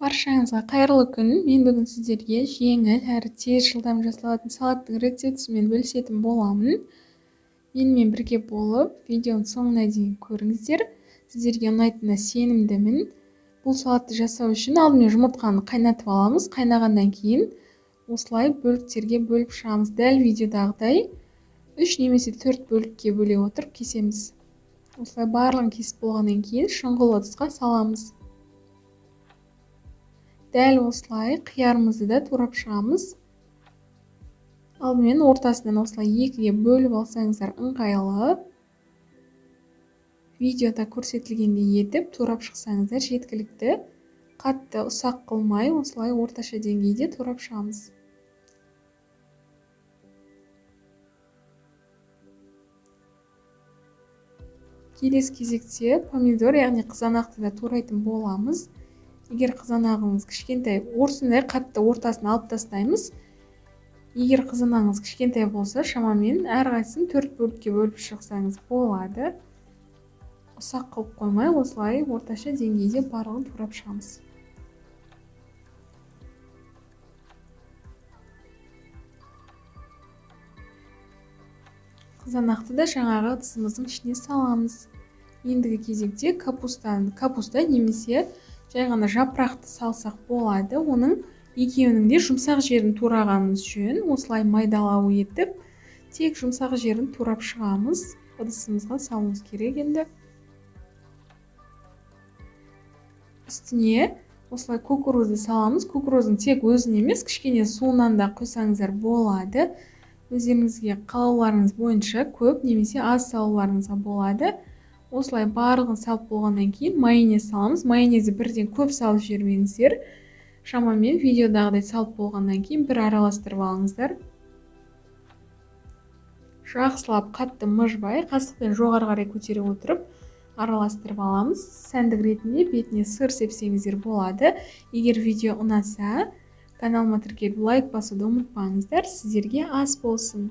Баршаңызға қайырлы күн. Мен бүгін сіздерге жеңіл әрі тез жылдам жасалатын салаттың рецептісімен бөлісетін боламын. Менімен бірге болып, видеоның соңына дейін көріңіздер. Сіздерге ұнайтынына сенімдімін. Бұл салатты жасау үшін алдымен жұмыртқаны қайнатып аламыз. Қайнағаннан кейін осылай бөліктерге бөліп шығамыз. Дәл видеодағыдай 3 немесе 4 бөлікке бөле отырып кесеміз. Осылай барлығын кесіп болғаннан кейін шұңғыл ыдысқа саламыз. Дәл осылай қиярымызды да турап шығамыз. Алдымен ортасынан осылай екіге бөліп алсаңыздар ыңғайлы. Видеода көрсетілгендей етіп турап шықсаңыздар жеткілікті. Қатты ұсақ қылмай осылай орташа деңгейде турап шығамыз. Келесі кезекте помидор, яғни қызанақты да турайтын боламыз. Егер қызанағыңыз кішкентай, осындай қатты ортасын алып тастаймыз. Егер қызанағыңыз кішкентай болса, шамамен әрқайсысын 4 бөлікке бөліп шықсаңыз болады. Ұсақ қылып қоймай, осылай орташа деңгейде барлығын турап шығамыз. Қызанақты да жаңағы ыдысымыздың ішіне саламыз. Ендігі кезекте капуста немесе жай ғана жапырақты салсақ болады. Оның екеуінің де жұмсақ жерін турағанымыз жөн. Осылай майдалау етіп, тек жұмсақ жерін турап шығамыз. Ыдысымызға салуымыз керек енді. Үстіне осылай кукурузды саламыз. Кукуруздың тек өзін емес, кішкене суынан да құйсаңыздар болады. Өздеріңізге қалауларыңыз бойынша көп немесе аз салуларыңызға болады. Осылай барлығын салып болғаннан кейін майонез саламыз. Майонезді бірден көп салып жібермеңіздер. Шамамен видеодағыдай салып болғаннан кейін бір араластырып алыңыздар. Жақсылап қатты мыжбай, қасықпен жоғары қарай көтере отырып араластырып аламыз. Сәндік ретінде бетіне сыр сепсеңіздер болады. Егер видео ұнаса, каналыма тіркеліп лайк басуды ұмытпаңыздар. Сіздерге ас болсын.